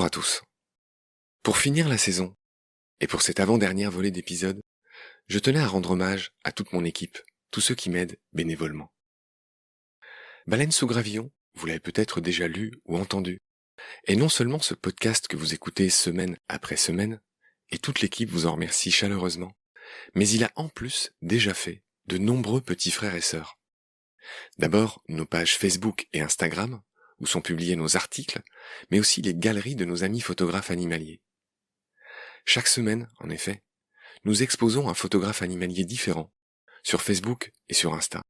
à tous. Pour finir la saison, et pour cette avant-dernière volée d'épisodes, je tenais à rendre hommage à toute mon équipe, tous ceux qui m'aident bénévolement. Baleine sous gravillon, vous l'avez peut-être déjà lu ou entendu, et non seulement ce podcast que vous écoutez semaine après semaine, et toute l'équipe vous en remercie chaleureusement, mais il a en plus déjà fait de nombreux petits frères et sœurs. D'abord, nos pages Facebook et Instagram, où sont publiés nos articles, mais aussi les galeries de nos amis photographes animaliers. Chaque semaine, en effet, nous exposons un photographe animalier différent, sur Facebook et sur Insta,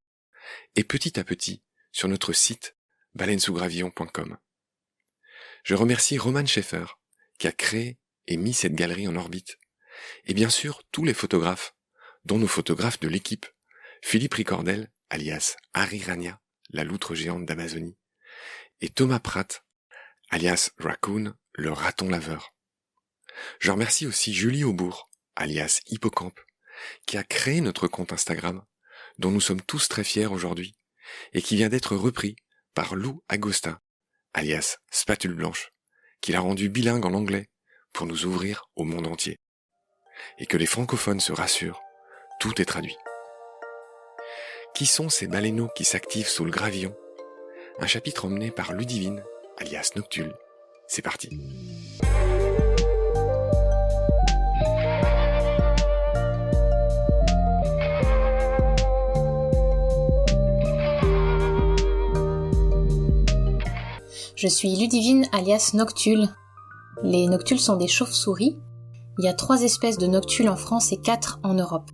et petit à petit, sur notre site baleinesousgravillon.com. Je remercie Roman Schaeffer, qui a créé et mis cette galerie en orbite, et bien sûr tous les photographes, dont nos photographes de l'équipe, Philippe Ricordel, alias Harry Rania, la loutre géante d'Amazonie, et Thomas Pratt, alias Raccoon, le raton laveur. Je remercie aussi Julie Aubourg, alias Hippocampe, qui a créé notre compte Instagram, dont nous sommes tous très fiers aujourd'hui, et qui vient d'être repris par Lou Agosta, alias Spatule Blanche, qui l'a rendu bilingue en anglais pour nous ouvrir au monde entier. Et que les francophones se rassurent, tout est traduit. Qui sont ces baleineaux qui s'activent sous le gravillon ? Un chapitre emmené par Ludivine, alias Noctule. C'est parti. Je suis Ludivine alias Noctule. Les noctules sont des chauves-souris. Il y a 3 espèces de noctules en France et 4 en Europe.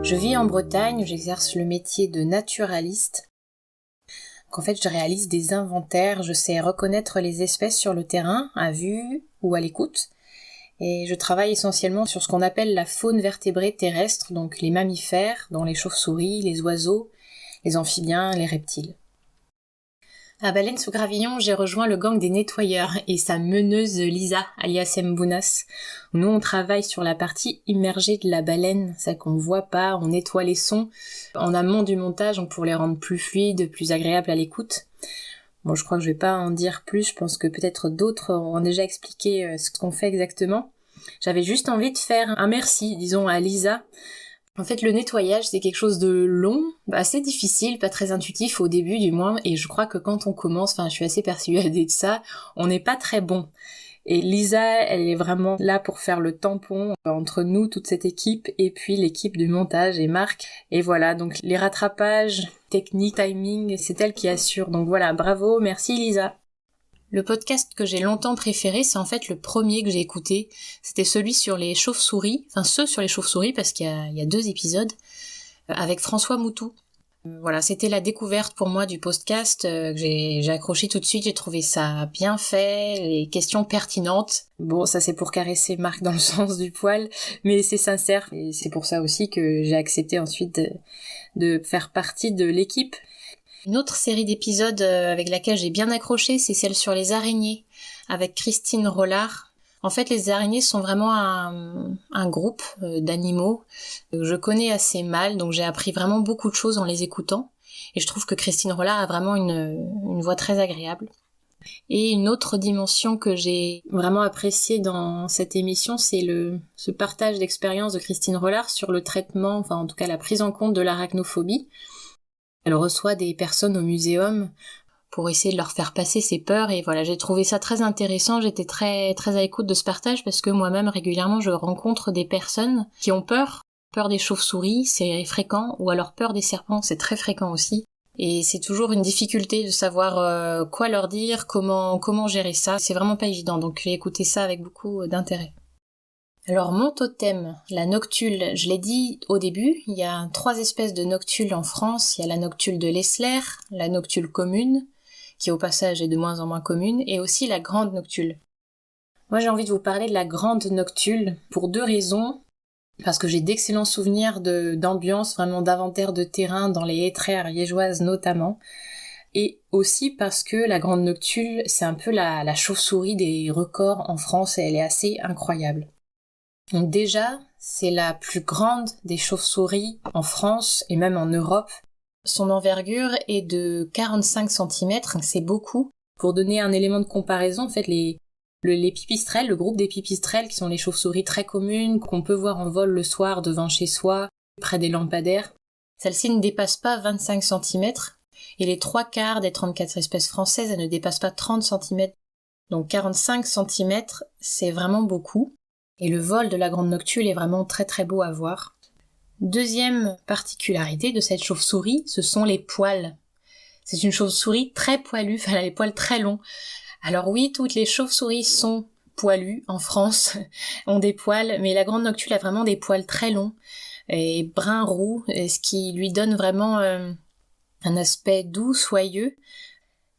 Je vis en Bretagne, j'exerce le métier de naturaliste. En fait, je réalise des inventaires, je sais reconnaître les espèces sur le terrain, à vue ou à l'écoute. Et je travaille essentiellement sur ce qu'on appelle la faune vertébrée terrestre, donc les mammifères, dont les chauves-souris, les oiseaux, les amphibiens, les reptiles. À Baleine sous gravillon, j'ai rejoint le gang des nettoyeurs et sa meneuse Lisa, alias Mbounas. Nous, on travaille sur la partie immergée de la baleine, celle qu'on ne voit pas, on nettoie les sons en amont du montage pour les rendre plus fluides, plus agréables à l'écoute. Bon, je crois que je vais pas en dire plus, je pense que peut-être d'autres ont déjà expliqué ce qu'on fait exactement. J'avais juste envie de faire un merci, disons, à Lisa. En fait, le nettoyage, c'est quelque chose de long, assez difficile, pas très intuitif au début du moins, et je crois que quand on commence, je suis assez persuadée de ça, on n'est pas très bon. Et Lisa, elle est vraiment là pour faire le tampon entre nous, toute cette équipe, et puis l'équipe du montage et Marc. Et voilà, donc les rattrapages, technique, timing, c'est elle qui assure. Donc voilà, bravo, merci Lisa. Le podcast que j'ai longtemps préféré, c'est en fait le premier que j'ai écouté. C'était celui sur les chauves-souris, ceux sur les chauves-souris, parce qu'il y a 2 épisodes, avec François Moutou. Voilà, c'était la découverte pour moi du podcast, que j'ai accroché tout de suite, j'ai trouvé ça bien fait, les questions pertinentes. Bon, ça c'est pour caresser Marc dans le sens du poil, mais c'est sincère, et c'est pour ça aussi que j'ai accepté ensuite de faire partie de l'équipe. Une autre série d'épisodes avec laquelle j'ai bien accroché, c'est celle sur les araignées, avec Christine Rollard. En fait, les araignées sont vraiment un groupe d'animaux que je connais assez mal, donc j'ai appris vraiment beaucoup de choses en les écoutant. Et je trouve que Christine Rollard a vraiment une voix très agréable. Et une autre dimension que j'ai vraiment appréciée dans cette émission, c'est ce partage d'expérience de Christine Rollard sur le traitement, en tout cas la prise en compte de l'arachnophobie. Elle reçoit des personnes au muséum pour essayer de leur faire passer ses peurs, et voilà, j'ai trouvé ça très intéressant, j'étais très, très à l'écoute de ce partage parce que moi-même régulièrement je rencontre des personnes qui ont peur des chauves-souris, c'est fréquent, ou alors peur des serpents, c'est très fréquent aussi, et c'est toujours une difficulté de savoir quoi leur dire, comment gérer ça, c'est vraiment pas évident, donc j'ai écouté ça avec beaucoup d'intérêt. Alors mon totem, la noctule, je l'ai dit au début, il y a 3 espèces de noctules en France, il y a la noctule de l'Essler, la noctule commune, qui au passage est de moins en moins commune, et aussi la grande noctule. Moi j'ai envie de vous parler de la grande noctule pour 2 raisons, parce que j'ai d'excellents souvenirs d'ambiance, vraiment d'inventaire de terrain dans les hêtraies ariégeoises notamment, et aussi parce que la grande noctule, c'est un peu la chauve-souris des records en France, et elle est assez incroyable. Donc déjà, c'est la plus grande des chauves-souris en France et même en Europe. Son envergure est de 45 cm, c'est beaucoup. Pour donner un élément de comparaison, en fait, les Les pipistrelles, le groupe des pipistrelles, qui sont les chauves-souris très communes, qu'on peut voir en vol le soir devant chez soi, près des lampadaires. Celles-ci ne dépassent pas 25 cm, et les 3/4 des 34 espèces françaises, elles ne dépassent pas 30 cm. Donc 45 cm, c'est vraiment beaucoup. Et le vol de la grande noctule est vraiment très très beau à voir. Deuxième particularité de cette chauve-souris, ce sont les poils. C'est une chauve-souris très poilue, elle a les poils très longs. Alors oui, toutes les chauves-souris sont poilues en France, ont des poils, mais la grande noctule a vraiment des poils très longs et brun roux, ce qui lui donne vraiment un aspect doux, soyeux.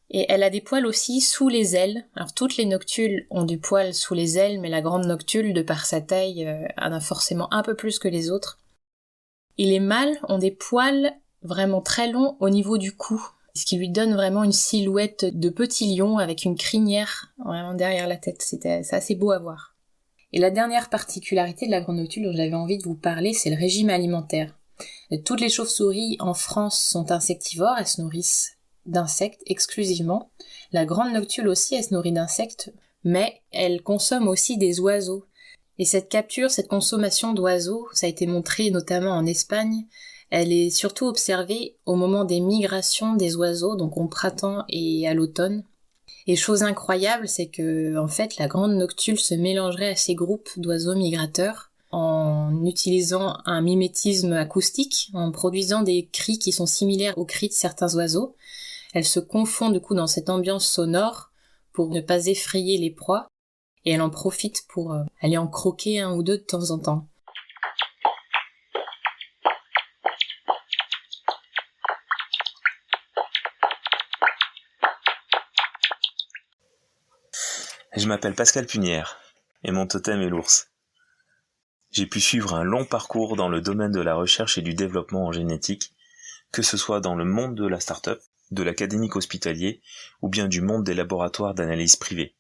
Et elle a des poils aussi sous les ailes. Alors toutes les noctules ont du poil sous les ailes, mais la grande noctule, de par sa taille, en a forcément un peu plus que les autres. Et les mâles ont des poils vraiment très longs au niveau du cou, ce qui lui donne vraiment une silhouette de petit lion avec une crinière vraiment derrière la tête. C'est assez beau à voir. Et la dernière particularité de la grande noctule dont j'avais envie de vous parler, c'est le régime alimentaire. Toutes les chauves-souris en France sont insectivores, elles se nourrissent d'insectes exclusivement. La grande noctule aussi, elle se nourrit d'insectes, mais elle consomme aussi des oiseaux. Et cette capture, cette consommation d'oiseaux, ça a été montré notamment en Espagne, elle est surtout observée au moment des migrations des oiseaux, donc au printemps et à l'automne. Et chose incroyable, c'est que, en fait, la grande noctule se mélangerait à ces groupes d'oiseaux migrateurs en utilisant un mimétisme acoustique, en produisant des cris qui sont similaires aux cris de certains oiseaux. Elle se confond du coup dans cette ambiance sonore pour ne pas effrayer les proies, et elle en profite pour aller en croquer un ou deux de temps en temps. Je m'appelle Pascal Punière, et mon totem est l'ours. J'ai pu suivre un long parcours dans le domaine de la recherche et du développement en génétique, que ce soit dans le monde de la start-up, de l'académique hospitalier, ou bien du monde des laboratoires d'analyse privés.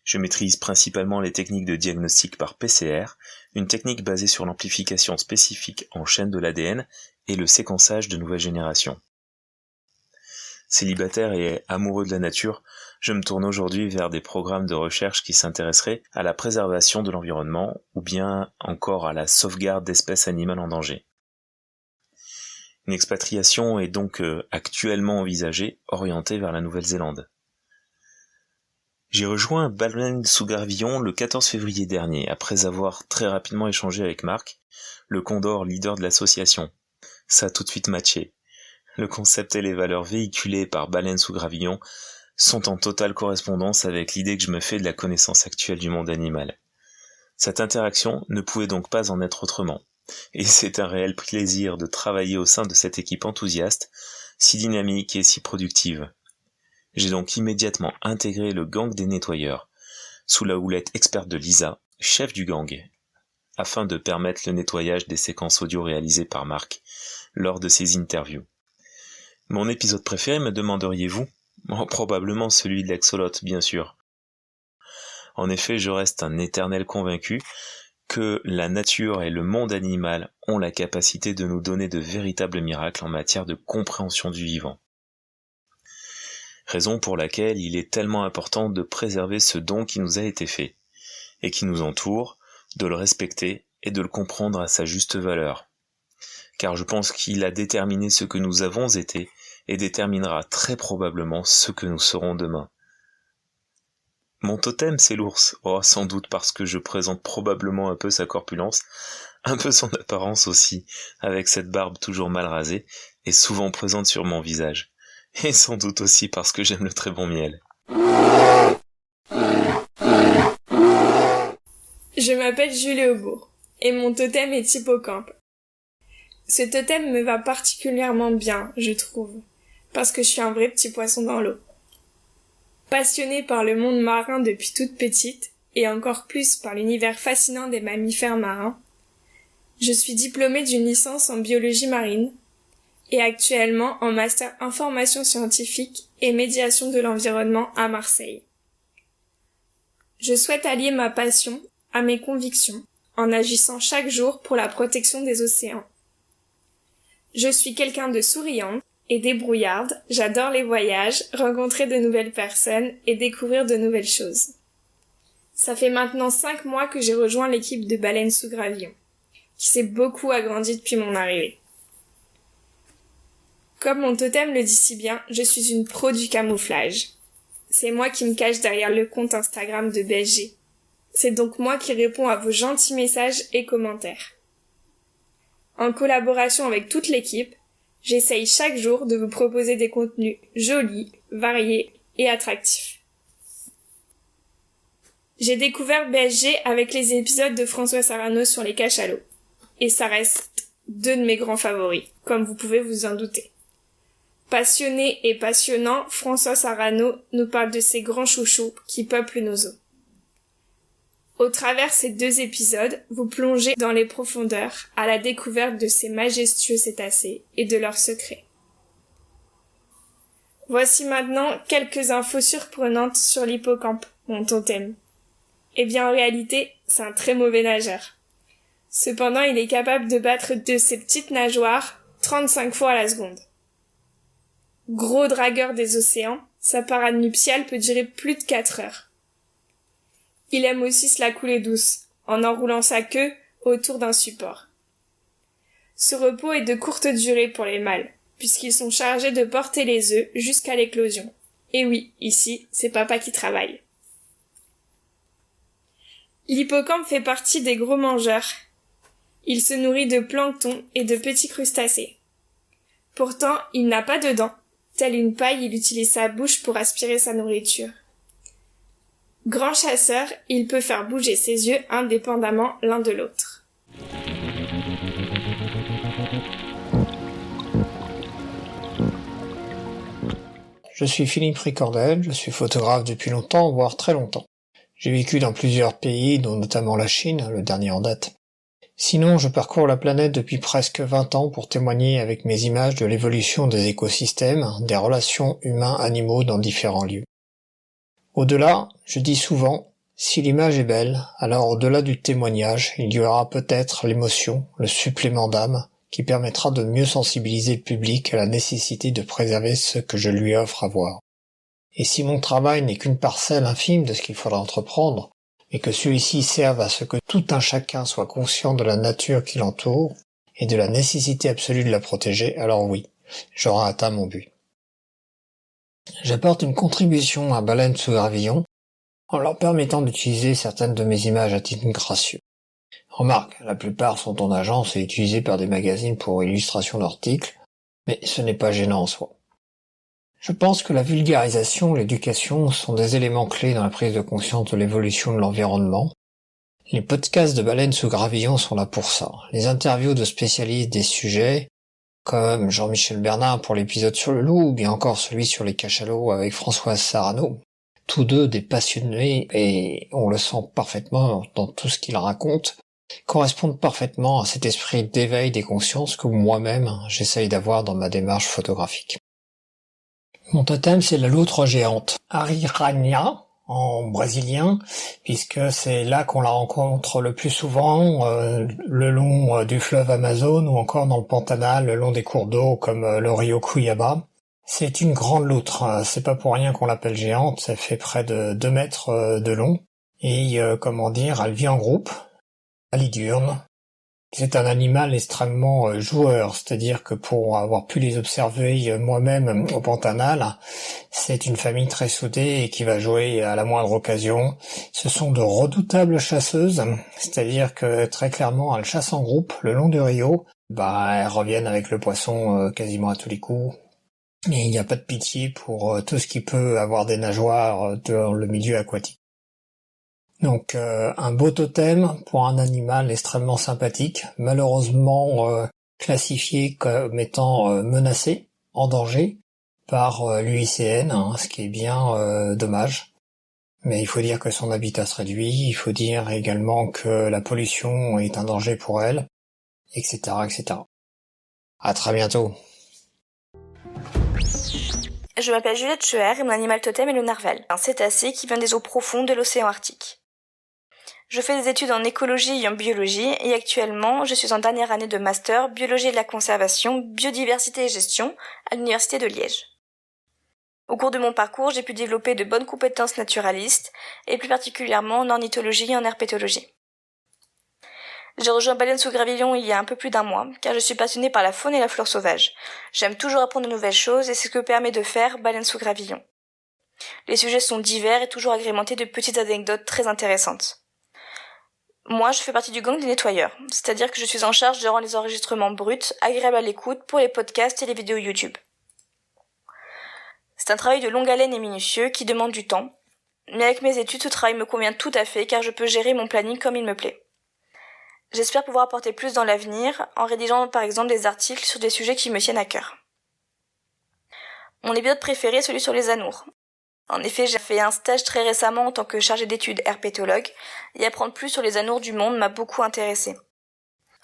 Je maîtrise principalement les techniques de diagnostic par PCR, une technique basée sur l'amplification spécifique en chaîne de l'ADN et le séquençage de nouvelles générations. Célibataire et amoureux de la nature, je me tourne aujourd'hui vers des programmes de recherche qui s'intéresseraient à la préservation de l'environnement ou bien encore à la sauvegarde d'espèces animales en danger. Une expatriation est donc actuellement envisagée, orientée vers la Nouvelle-Zélande. J'ai rejoint Baleines sous Gravillon le 14 février dernier, après avoir très rapidement échangé avec Marc, le Condor leader de l'association. Ça a tout de suite matché. Le concept et les valeurs véhiculées par Baleines sous Gravillon sont en totale correspondance avec l'idée que je me fais de la connaissance actuelle du monde animal. Cette interaction ne pouvait donc pas en être autrement, et c'est un réel plaisir de travailler au sein de cette équipe enthousiaste, si dynamique et si productive. J'ai donc immédiatement intégré le gang des nettoyeurs, sous la houlette experte de Lisa, chef du gang, afin de permettre le nettoyage des séquences audio réalisées par Marc lors de ses interviews. Mon épisode préféré, me demanderiez-vous ? Probablement celui de l'exolote, bien sûr. En effet, je reste un éternel convaincu que la nature et le monde animal ont la capacité de nous donner de véritables miracles en matière de compréhension du vivant. Raison pour laquelle il est tellement important de préserver ce don qui nous a été fait, et qui nous entoure, de le respecter et de le comprendre à sa juste valeur. Car je pense qu'il a déterminé ce que nous avons été, et déterminera très probablement ce que nous serons demain. Mon totem, c'est l'ours, sans doute parce que je présente probablement un peu sa corpulence, un peu son apparence aussi, avec cette barbe toujours mal rasée, et souvent présente sur mon visage. Et sans doute aussi parce que j'aime le très bon miel. Je m'appelle Julie Aubourg, et mon totem est hippocampe. Ce totem me va particulièrement bien, je trouve, parce que je suis un vrai petit poisson dans l'eau. Passionnée par le monde marin depuis toute petite, et encore plus par l'univers fascinant des mammifères marins, je suis diplômée d'une licence en biologie marine, et actuellement en master information scientifique et médiation de l'environnement à Marseille. Je souhaite allier ma passion à mes convictions en agissant chaque jour pour la protection des océans. Je suis quelqu'un de souriante et débrouillarde, j'adore les voyages, rencontrer de nouvelles personnes et découvrir de nouvelles choses. Ça fait maintenant 5 mois que j'ai rejoint l'équipe de Baleines sous gravillon, qui s'est beaucoup agrandie depuis mon arrivée. Comme mon totem le dit si bien, je suis une pro du camouflage. C'est moi qui me cache derrière le compte Instagram de BSG. C'est donc moi qui réponds à vos gentils messages et commentaires. En collaboration avec toute l'équipe, j'essaye chaque jour de vous proposer des contenus jolis, variés et attractifs. J'ai découvert BSG avec les épisodes de François Sarano sur les cachalots. Et ça reste 2 de mes grands favoris, comme vous pouvez vous en douter. Passionné et passionnant, François Sarano nous parle de ces grands chouchous qui peuplent nos eaux. Au travers ces 2 épisodes, vous plongez dans les profondeurs à la découverte de ces majestueux cétacés et de leurs secrets. Voici maintenant quelques infos surprenantes sur l'hippocampe, mon totem. Eh bien en réalité, c'est un très mauvais nageur. Cependant, il est capable de battre de ses petites nageoires 35 fois à la seconde. Gros dragueur des océans, sa parade nuptiale peut durer plus de 4 heures. Il aime aussi se la couler douce, en enroulant sa queue autour d'un support. Ce repos est de courte durée pour les mâles, puisqu'ils sont chargés de porter les œufs jusqu'à l'éclosion. Et oui, ici, c'est papa qui travaille. L'hippocampe fait partie des gros mangeurs. Il se nourrit de plancton et de petits crustacés. Pourtant, il n'a pas de dents. Tel une paille, il utilise sa bouche pour aspirer sa nourriture. Grand chasseur, il peut faire bouger ses yeux indépendamment l'un de l'autre. Je suis Philippe Ricordel, je suis photographe depuis longtemps, voire très longtemps. J'ai vécu dans plusieurs pays, dont notamment la Chine, le dernier en date. Sinon, je parcours la planète depuis presque 20 ans pour témoigner avec mes images de l'évolution des écosystèmes, des relations humains-animaux dans différents lieux. Au-delà, je dis souvent, si l'image est belle, alors au-delà du témoignage, il y aura peut-être l'émotion, le supplément d'âme, qui permettra de mieux sensibiliser le public à la nécessité de préserver ce que je lui offre à voir. Et si mon travail n'est qu'une parcelle infime de ce qu'il faudra entreprendre, et que celui-ci serve à ce que tout un chacun soit conscient de la nature qui l'entoure et de la nécessité absolue de la protéger, alors oui, j'aurai atteint mon but. J'apporte une contribution à Baleines sous gravillon en leur permettant d'utiliser certaines de mes images à titre gracieux. Remarque, la plupart sont en agence et utilisées par des magazines pour illustration d'articles, mais ce n'est pas gênant en soi. Je pense que la vulgarisation et l'éducation sont des éléments clés dans la prise de conscience de l'évolution de l'environnement. Les podcasts de Baleines sous gravillon sont là pour ça. Les interviews de spécialistes des sujets, comme Jean-Michel Bernard pour l'épisode sur le loup, ou bien encore celui sur les cachalots avec Françoise Sarano, tous deux des passionnés, et on le sent parfaitement dans tout ce qu'ils racontent, correspondent parfaitement à cet esprit d'éveil des consciences que moi-même j'essaye d'avoir dans ma démarche photographique. Mon totem, c'est la loutre géante, Ariranha, en brésilien, puisque c'est là qu'on la rencontre le plus souvent, le long du fleuve Amazon ou encore dans le Pantanal, le long des cours d'eau comme le Rio Cuiabá. C'est une grande loutre, c'est pas pour rien qu'on l'appelle géante, ça fait près de 2 mètres de long, et elle vit en groupe, elle est diurne. C'est un animal extrêmement joueur, c'est-à-dire que pour avoir pu les observer moi-même au Pantanal, c'est une famille très soudée et qui va jouer à la moindre occasion. Ce sont de redoutables chasseuses, c'est-à-dire que très clairement elles chassent en groupe le long du Rio. Elles reviennent avec le poisson quasiment à tous les coups. Et il n'y a pas de pitié pour tout ce qui peut avoir des nageoires dans le milieu aquatique. Donc un beau totem pour un animal extrêmement sympathique, malheureusement classifié comme étant menacé, en danger, par l'UICN, ce qui est bien dommage. Mais il faut dire que son habitat se réduit, il faut dire également que la pollution est un danger pour elle, etc., etc. À très bientôt. Je m'appelle Juliette Scheer et mon animal totem est le narval, un cétacé qui vient des eaux profondes de l'océan Arctique. Je fais des études en écologie et en biologie et actuellement, je suis en dernière année de master biologie de la conservation, biodiversité et gestion à l'Université de Liège. Au cours de mon parcours, j'ai pu développer de bonnes compétences naturalistes et plus particulièrement en ornithologie et en herpétologie. J'ai rejoint Baleine sous Gravillon il y a un peu plus d'un mois, car je suis passionnée par la faune et la flore sauvage. J'aime toujours apprendre de nouvelles choses et c'est ce que permet de faire Baleine sous Gravillon. Les sujets sont divers et toujours agrémentés de petites anecdotes très intéressantes. Moi, je fais partie du gang des nettoyeurs, c'est-à-dire que je suis en charge de rendre les enregistrements bruts agréables à l'écoute pour les podcasts et les vidéos YouTube. C'est un travail de longue haleine et minutieux qui demande du temps, mais avec mes études, ce travail me convient tout à fait car je peux gérer mon planning comme il me plaît. J'espère pouvoir apporter plus dans l'avenir en rédigeant par exemple des articles sur des sujets qui me tiennent à cœur. Mon épisode préféré est celui sur les anours. En effet, j'ai fait un stage très récemment en tant que chargée d'études herpétologue et apprendre plus sur les anours du monde m'a beaucoup intéressée.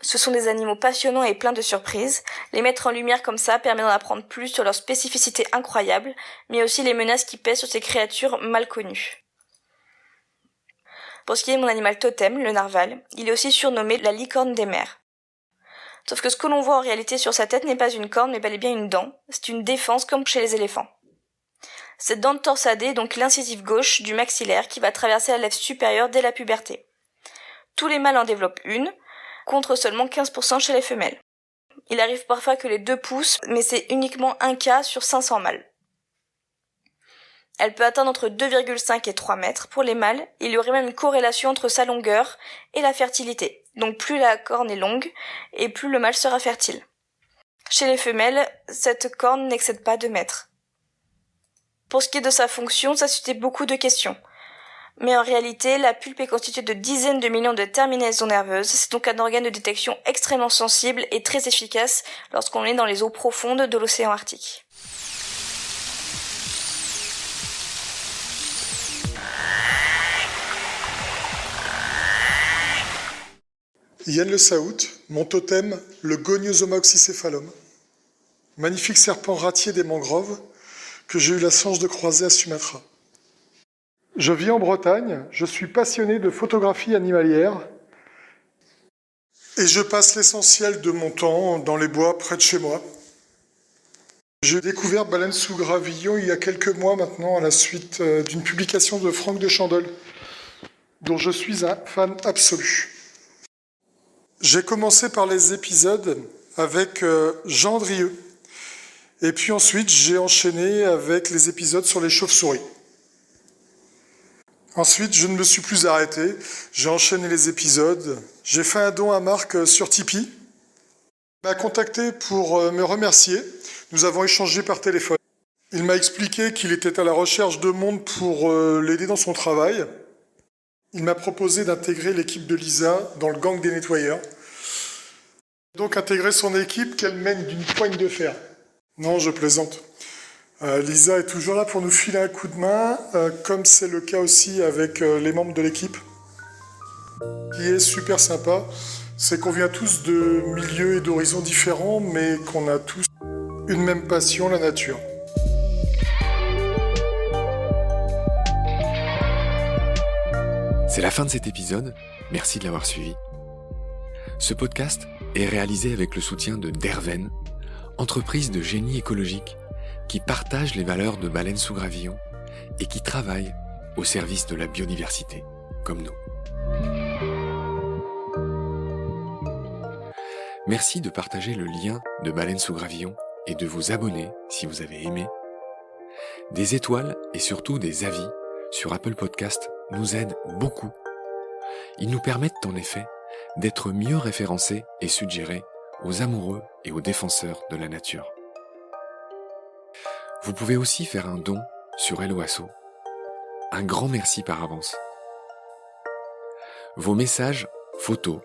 Ce sont des animaux passionnants et pleins de surprises. Les mettre en lumière comme ça permet d'en apprendre plus sur leurs spécificités incroyables, mais aussi les menaces qui pèsent sur ces créatures mal connues. Pour ce qui est de mon animal totem, le narval, il est aussi surnommé la licorne des mers. Sauf que ce que l'on voit en réalité sur sa tête n'est pas une corne, mais bel et bien une dent. C'est une défense comme chez les éléphants. Cette dent torsadée est donc l'incisive gauche du maxillaire qui va traverser la lèvre supérieure dès la puberté. Tous les mâles en développent une, contre seulement 15% chez les femelles. Il arrive parfois que les deux poussent, mais c'est uniquement un cas sur 500 mâles. Elle peut atteindre entre 2,5 et 3 mètres pour les mâles. Il y aurait même une corrélation entre sa longueur et la fertilité. Donc plus la corne est longue, et plus le mâle sera fertile. Chez les femelles, cette corne n'excède pas 2 mètres. Pour ce qui est de sa fonction, ça suscite beaucoup de questions. Mais en réalité, la pulpe est constituée de dizaines de millions de terminaisons nerveuses. C'est donc un organe de détection extrêmement sensible et très efficace lorsqu'on est dans les eaux profondes de l'océan Arctique. Yann Le Saout, mon totem, le Goniosoma oxycéphalum. Magnifique serpent ratier des mangroves que j'ai eu la chance de croiser à Sumatra. Je vis en Bretagne, je suis passionné de photographie animalière et je passe l'essentiel de mon temps dans les bois près de chez moi. J'ai découvert Baleine sous Gravillon il y a quelques mois maintenant à la suite d'une publication de Franck de Chandol, dont je suis un fan absolu. J'ai commencé par les épisodes avec Jean Drieux. Et puis ensuite, j'ai enchaîné avec les épisodes sur les chauves-souris. Ensuite, je ne me suis plus arrêté. J'ai enchaîné les épisodes. J'ai fait un don à Marc sur Tipeee. Il m'a contacté pour me remercier. Nous avons échangé par téléphone. Il m'a expliqué qu'il était à la recherche de monde pour l'aider dans son travail. Il m'a proposé d'intégrer l'équipe de Lisa dans le gang des nettoyeurs. Donc intégrer son équipe qu'elle mène d'une poigne de fer. Non, je plaisante. Lisa est toujours là pour nous filer un coup de main, comme c'est le cas aussi avec les membres de l'équipe. Ce qui est super sympa, c'est qu'on vient tous de milieux et d'horizons différents, mais qu'on a tous une même passion, la nature. C'est la fin de cet épisode, merci de l'avoir suivi. Ce podcast est réalisé avec le soutien de Derven, entreprise de génie écologique qui partage les valeurs de Baleine sous Gravillon et qui travaille au service de la biodiversité, comme nous. Merci de partager le lien de Baleine sous Gravillon et de vous abonner si vous avez aimé. Des étoiles et surtout des avis sur Apple Podcast nous aident beaucoup. Ils nous permettent en effet d'être mieux référencés et suggérés aux amoureux et aux défenseurs de la nature. Vous pouvez aussi faire un don sur Helloasso. Un grand merci par avance. Vos messages, photos,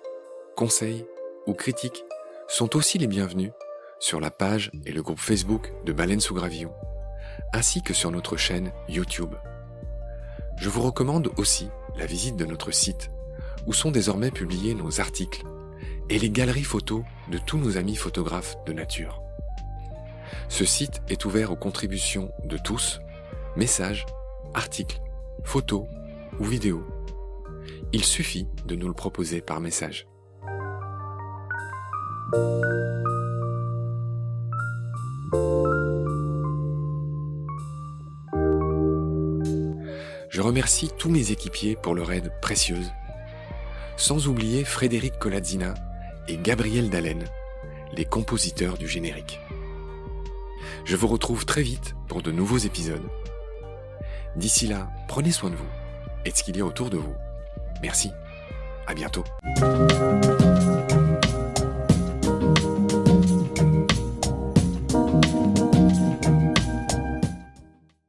conseils ou critiques sont aussi les bienvenus sur la page et le groupe Facebook de Baleine sous Gravillon, ainsi que sur notre chaîne YouTube. Je vous recommande aussi la visite de notre site, où sont désormais publiés nos articles et les galeries photos de tous nos amis photographes de nature. Ce site est ouvert aux contributions de tous, messages, articles, photos ou vidéos. Il suffit de nous le proposer par message. Je remercie tous mes équipiers pour leur aide précieuse, sans oublier Frédéric Colazzina et Gabriel Dallen, les compositeurs du générique. Je vous retrouve très vite pour de nouveaux épisodes. D'ici là, prenez soin de vous et de ce qu'il y a autour de vous. Merci, à bientôt.